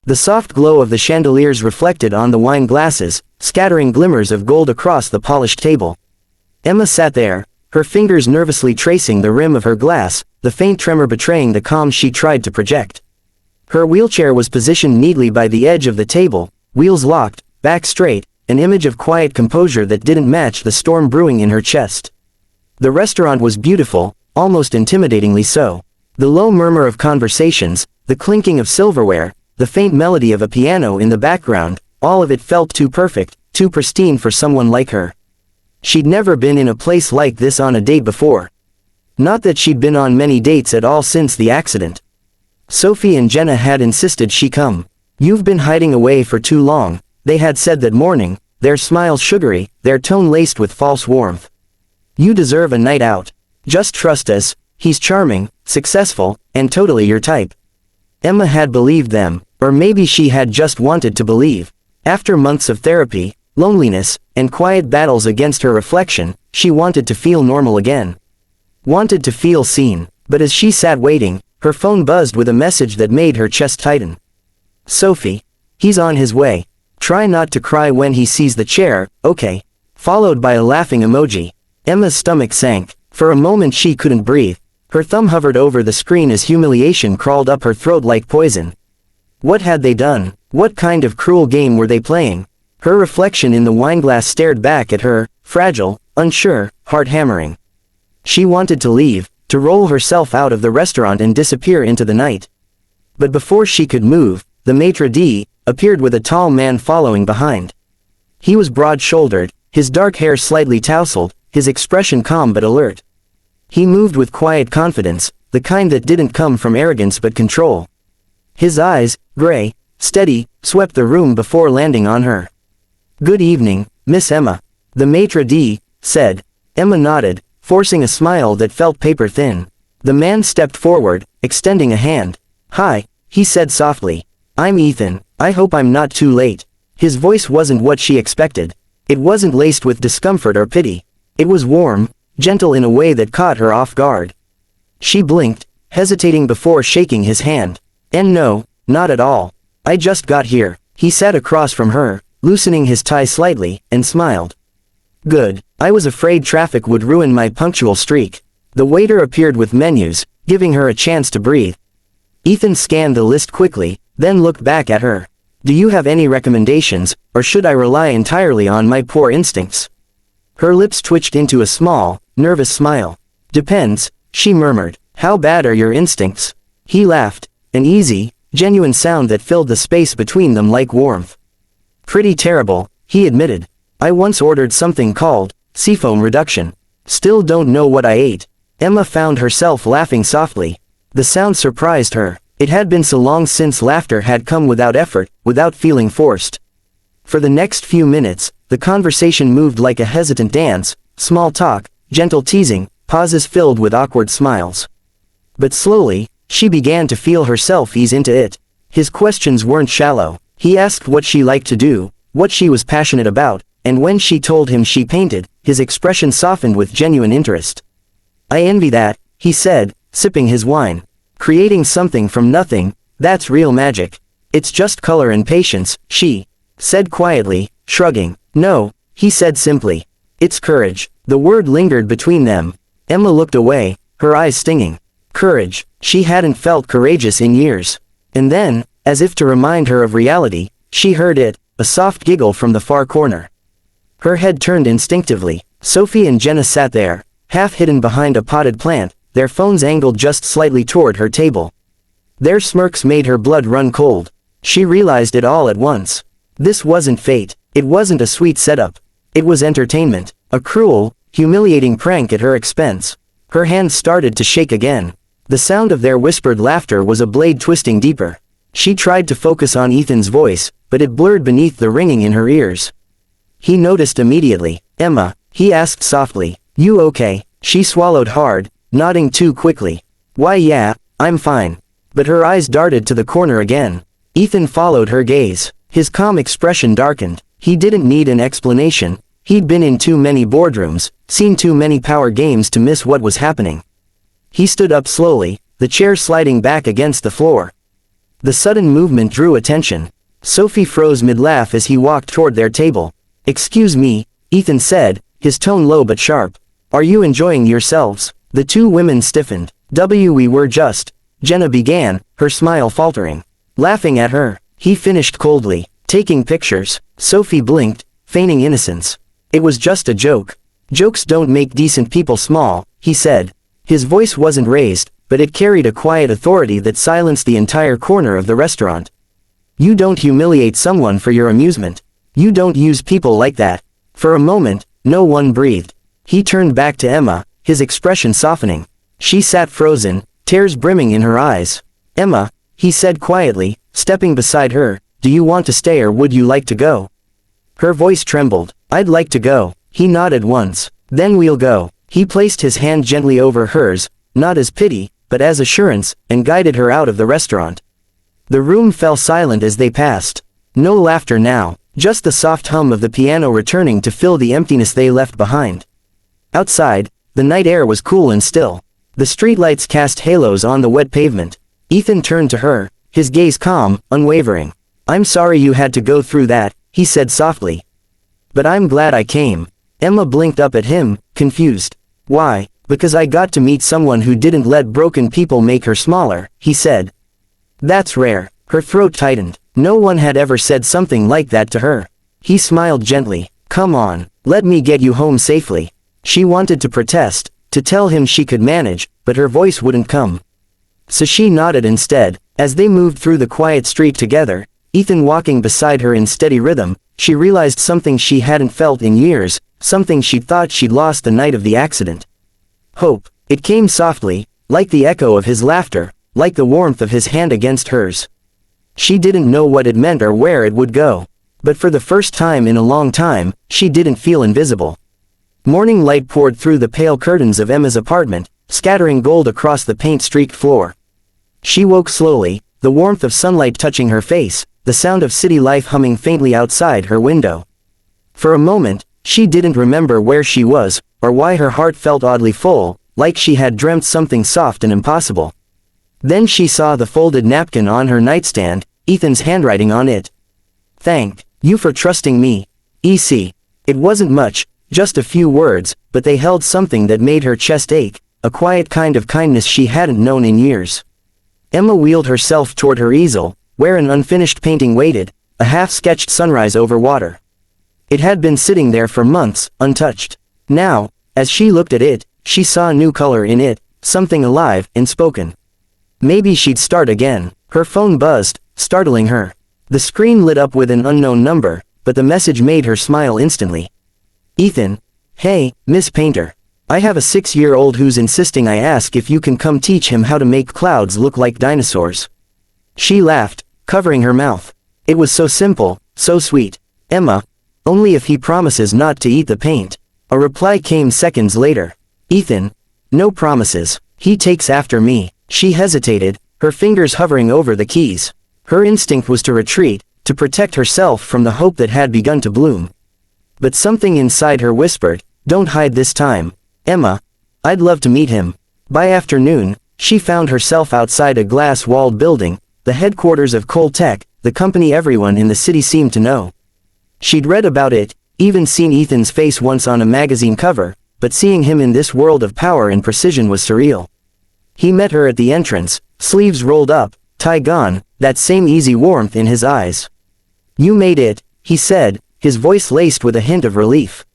The soft glow of the chandeliers reflected on the wine glasses, scattering glimmers of gold across the polished table. Emma sat there, her fingers nervously tracing the rim of her glass, the faint tremor betraying the calm she tried to project. Her wheelchair was positioned neatly by the edge of the table, wheels locked, back straight, an image of quiet composure that didn't match the storm brewing in her chest. The restaurant was beautiful, almost intimidatingly so. The low murmur of conversations, the clinking of silverware, the faint melody of a piano in the background, all of it felt too perfect, too pristine for someone like her. She'd never been in a place like this on a date before. Not that she'd been on many dates at all since the accident. Sophie and Jenna had insisted she come. "You've been hiding away for too long," they had said that morning, their smiles sugary, their tone laced with false warmth. "You deserve a night out. Just trust us, he's charming, successful, and totally your type." Emma had believed them, or maybe she had just wanted to believe. After months of therapy, loneliness, and quiet battles against her reflection, she wanted to feel normal again. Wanted to feel seen, but as she sat waiting, her phone buzzed with a message that made her chest tighten. "Sophie. He's on his way. Try not to cry when he sees the chair, okay?" Followed by a laughing emoji. Emma's stomach sank. For a moment she couldn't breathe. Her thumb hovered over the screen as humiliation crawled up her throat like poison. What had they done? What kind of cruel game were they playing? Her reflection in the wineglass stared back at her, fragile, unsure, heart-hammering. She wanted to leave, to roll herself out of the restaurant and disappear into the night. But before she could move, the maitre d' appeared with a tall man following behind. He was broad-shouldered, his dark hair slightly tousled, his expression calm but alert. He moved with quiet confidence, the kind that didn't come from arrogance but control. His eyes, gray, steady, swept the room before landing on her. "Good evening, Miss Emma," the maitre d' said. Emma nodded, forcing a smile that felt paper-thin. The man stepped forward, extending a hand. "Hi," he said softly. "I'm Ethan. I hope I'm not too late." His voice wasn't what she expected. It wasn't laced with discomfort or pity. It was warm, gentle in a way that caught her off guard. She blinked, hesitating before shaking his hand. "And no, not at all. I just got here." He sat across from her, loosening his tie slightly, and smiled. "Good. I was afraid traffic would ruin my punctual streak." The waiter appeared with menus, giving her a chance to breathe. Ethan scanned the list quickly, then looked back at her. "Do you have any recommendations, or should I rely entirely on my poor instincts?" Her lips twitched into a small, nervous smile. "Depends," she murmured. "How bad are your instincts?" He laughed, an easy, genuine sound that filled the space between them like warmth. "Pretty terrible," he admitted. "I once ordered something called seafoam reduction. Still don't know what I ate." Emma found herself laughing softly. The sound surprised her. It had been so long since laughter had come without effort, without feeling forced. For the next few minutes, the conversation moved like a hesitant dance, small talk, gentle teasing, pauses filled with awkward smiles. But slowly, she began to feel herself ease into it. His questions weren't shallow. He asked what she liked to do, what she was passionate about, and when she told him she painted, his expression softened with genuine interest. "I envy that," he said, sipping his wine. "Creating something from nothing, that's real magic." "It's just color and patience," she said quietly, shrugging. "No," he said simply. "It's courage." The word lingered between them. Emma looked away, her eyes stinging. Courage. She hadn't felt courageous in years. And then, as if to remind her of reality, she heard it, a soft giggle from the far corner. Her head turned instinctively. Sophie and Jenna sat there, half hidden behind a potted plant, their phones angled just slightly toward her table. Their smirks made her blood run cold. She realized it all at once. This wasn't fate. It wasn't a sweet setup. It was entertainment. A cruel, humiliating prank at her expense. Her hands started to shake again. The sound of their whispered laughter was a blade twisting deeper. She tried to focus on Ethan's voice, but it blurred beneath the ringing in her ears. He noticed immediately. "Emma," he asked softly. "You okay?" She swallowed hard, nodding too quickly. "Why yeah, I'm fine." But her eyes darted to the corner again. Ethan followed her gaze. His calm expression darkened. He didn't need an explanation. He'd been in too many boardrooms, seen too many power games to miss what was happening. He stood up slowly, the chair sliding back against the floor. The sudden movement drew attention. Sophie froze mid-laugh as he walked toward their table. "Excuse me," Ethan said, his tone low but sharp. "Are you enjoying yourselves?" The two women stiffened. "We were just," Jenna began, her smile faltering. Laughing at her, he finished coldly. "Taking pictures." Sophie blinked, feigning innocence. "It was just a joke. Jokes don't make decent people small," he said. His voice wasn't raised, but it carried a quiet authority that silenced the entire corner of the restaurant. "You don't humiliate someone for your amusement. You don't use people like that." For a moment, no one breathed. He turned back to Emma, his expression softening. She sat frozen, tears brimming in her eyes. "Emma," he said quietly, stepping beside her, "do you want to stay or would you like to go?" Her voice trembled. "I'd like to go." He nodded once. "Then we'll go." He placed his hand gently over hers, not as pity, but as assurance, and guided her out of the restaurant. The room fell silent as they passed. No laughter now, just the soft hum of the piano returning to fill the emptiness they left behind. Outside, the night air was cool and still. The streetlights cast halos on the wet pavement. Ethan turned to her, his gaze calm, unwavering. "I'm sorry you had to go through that," he said softly. "But I'm glad I came." Emma blinked up at him, confused. "Why?" "Because I got to meet someone who didn't let broken people make her smaller," he said. "That's rare." Her throat tightened. No one had ever said something like that to her. He smiled gently. "Come on, let me get you home safely." She wanted to protest, to tell him she could manage, but her voice wouldn't come. So she nodded instead. As they moved through the quiet street together, Ethan walking beside her in steady rhythm, she realized something she hadn't felt in years, something she thought she'd lost the night of the accident. Hope. It came softly, like the echo of his laughter, like the warmth of his hand against hers. She didn't know what it meant or where it would go. But for the first time in a long time, she didn't feel invisible. Morning light poured through the pale curtains of Emma's apartment, scattering gold across the paint-streaked floor. She woke slowly, the warmth of sunlight touching her face, the sound of city life humming faintly outside her window. For a moment, she didn't remember where she was, or why her heart felt oddly full, like she had dreamt something soft and impossible. Then she saw the folded napkin on her nightstand, Ethan's handwriting on it. "Thank you for trusting me, E.C." It wasn't much, just a few words, but they held something that made her chest ache, a quiet kind of kindness she hadn't known in years. Emma wheeled herself toward her easel, where an unfinished painting waited, a half-sketched sunrise over water. It had been sitting there for months, untouched. Now, as she looked at it, she saw a new color in it, something alive, unspoken. Maybe she'd start again. Her phone buzzed, startling her. The screen lit up with an unknown number, but the message made her smile instantly. "Ethan. Hey, Miss Painter. I have a 6-year-old who's insisting I ask if you can come teach him how to make clouds look like dinosaurs." She laughed, covering her mouth. It was so simple, so sweet. "Emma, only if he promises not to eat the paint." A reply came seconds later. "Ethan. No promises. He takes after me." She hesitated, her fingers hovering over the keys. Her instinct was to retreat, to protect herself from the hope that had begun to bloom. But something inside her whispered, "Don't hide this time. Emma. I'd love to meet him." By afternoon, she found herself outside a glass-walled building, the headquarters of Coltech, the company everyone in the city seemed to know. She'd read about it, even seen Ethan's face once on a magazine cover, but seeing him in this world of power and precision was surreal. He met her at the entrance, sleeves rolled up, tie gone, that same easy warmth in his eyes. "You made it," he said, his voice laced with a hint of relief.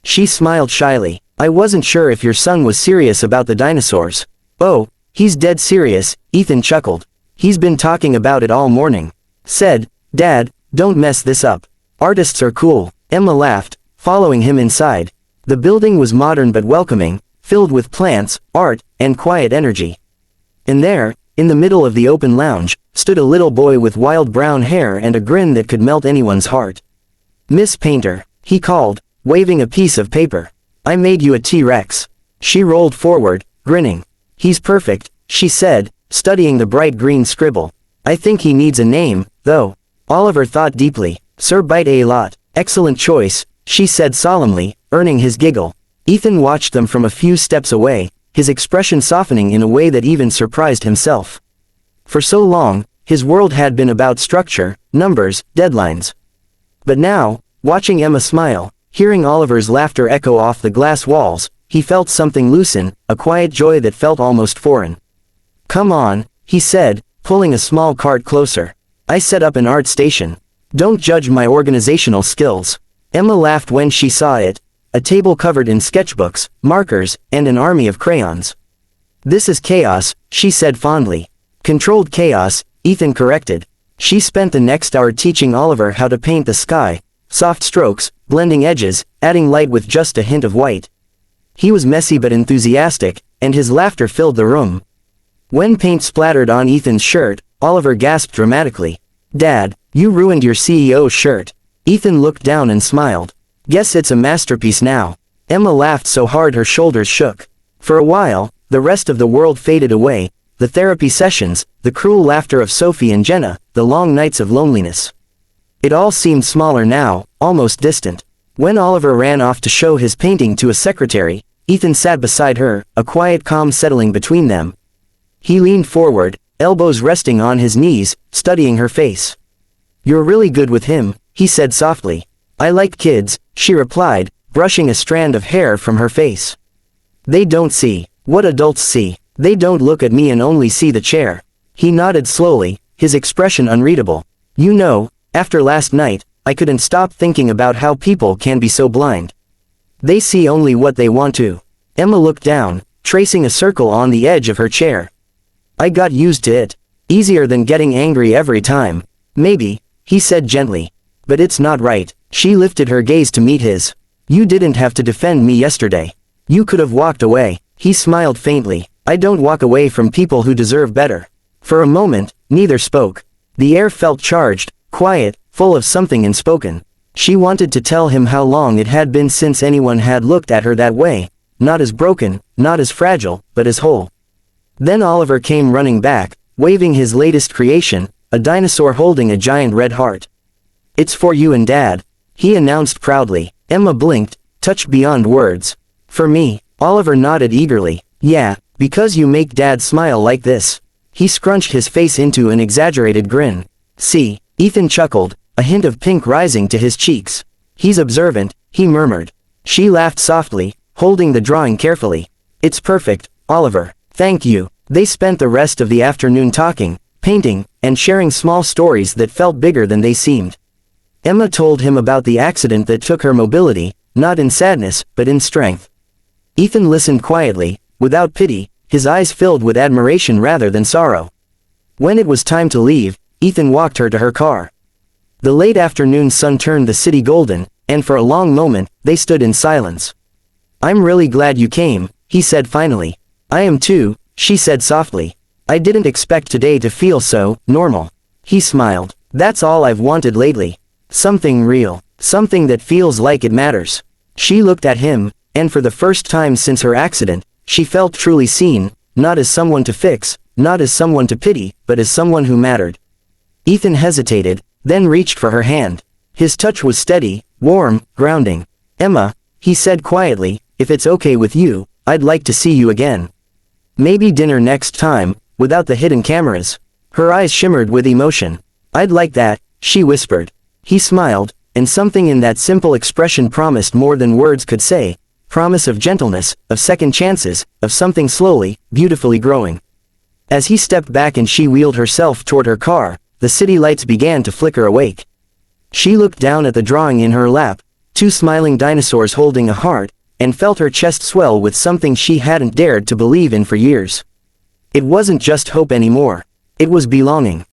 She smiled shyly. "I wasn't sure if your son was serious about the dinosaurs." "Oh, he's dead serious," Ethan chuckled. "He's been talking about it all morning. Said, 'Dad, don't mess this up. Artists are cool.'" Emma laughed, following him inside. The building was modern but welcoming, filled with plants, art, and quiet energy. And there, in the middle of the open lounge, stood a little boy with wild brown hair and a grin that could melt anyone's heart. "Miss Painter," he called, waving a piece of paper. "I made you a T-Rex." She rolled forward, grinning. "He's perfect," she said, studying the bright green scribble. "I think he needs a name, though." Oliver thought deeply. "Sir Bite-A-Lot. Excellent choice," she said solemnly, earning his giggle. Ethan watched them from a few steps away, his expression softening in a way that even surprised himself. For so long, His world had been about structure, numbers, deadlines. But now, watching Emma smile, hearing Oliver's laughter echo off the glass walls, he felt something loosen, a quiet joy that felt almost foreign. "Come on," he said, pulling a small cart closer. "I set up an art station. Don't judge my organizational skills." Emma laughed when she saw it, a table covered in sketchbooks, markers, and an army of crayons. "This is chaos," she said fondly. "Controlled chaos," Ethan corrected. She spent the next hour teaching Oliver how to paint the sky, soft strokes, blending edges, adding light with just a hint of white. He was messy but enthusiastic, and his laughter filled the room. When paint splattered on Ethan's shirt, Oliver gasped dramatically. "Dad, you ruined your CEO's shirt." Ethan looked down and smiled. "Guess it's a masterpiece now." Emma laughed so hard her shoulders shook. For a while, the rest of the world faded away, the therapy sessions, the cruel laughter of Sophie and Jenna, the long nights of loneliness. It all seemed smaller now, almost distant. When Oliver ran off to show his painting to a secretary, Ethan sat beside her, a quiet calm settling between them. He leaned forward, elbows resting on his knees, studying her face. "You're really good with him," he said softly. "I like kids," she replied, brushing a strand of hair from her face. "They don't see what adults see. They don't look at me and only see the chair." He nodded slowly, his expression unreadable. "You know, after last night, I couldn't stop thinking about how people can be so blind. They see only what they want to." Emma looked down, tracing a circle on the edge of her chair. "I got used to it. Easier than getting angry every time." "Maybe," he said gently. "But it's not right." She lifted her gaze to meet his. "You didn't have to defend me yesterday. You could have walked away." He smiled faintly. "I don't walk away from people who deserve better." For a moment, neither spoke. The air felt charged, quiet, full of something unspoken. She wanted to tell him how long it had been since anyone had looked at her that way, not as broken, not as fragile, but as whole. Then Oliver came running back, waving his latest creation, a dinosaur holding a giant red heart. "It's for you and Dad," he announced proudly. Emma blinked, touched beyond words. "For me?" Oliver nodded eagerly. "Yeah, because you make Dad smile like this." He scrunched his face into an exaggerated grin. "See," Ethan chuckled, a hint of pink rising to his cheeks. "He's observant," he murmured. She laughed softly, holding the drawing carefully. "It's perfect, Oliver. Thank you." They spent the rest of the afternoon talking, painting, and sharing small stories that felt bigger than they seemed. Emma told him about the accident that took her mobility, not in sadness, but in strength. Ethan listened quietly, without pity, his eyes filled with admiration rather than sorrow. When it was time to leave, Ethan walked her to her car. The late afternoon sun turned the city golden, and for a long moment, they stood in silence. "I'm really glad you came," he said finally. "I am too," she said softly. "I didn't expect today to feel so normal." He smiled. "That's all I've wanted lately. Something real. Something that feels like it matters." She looked at him, and for the first time since her accident, she felt truly seen, not as someone to fix, not as someone to pity, but as someone who mattered. Ethan hesitated, then reached for her hand. His touch was steady, warm, grounding. "Emma," he said quietly, "if it's okay with you, I'd like to see you again. Maybe dinner next time, without the hidden cameras." Her eyes shimmered with emotion. "I'd like that," she whispered. He smiled, and something in that simple expression promised more than words could say. Promise of gentleness, of second chances, of something slowly, beautifully growing. As he stepped back and she wheeled herself toward her car, the city lights began to flicker awake. She looked down at the drawing in her lap, two smiling dinosaurs holding a heart, and felt her chest swell with something she hadn't dared to believe in for years. It wasn't just hope anymore. It was belonging.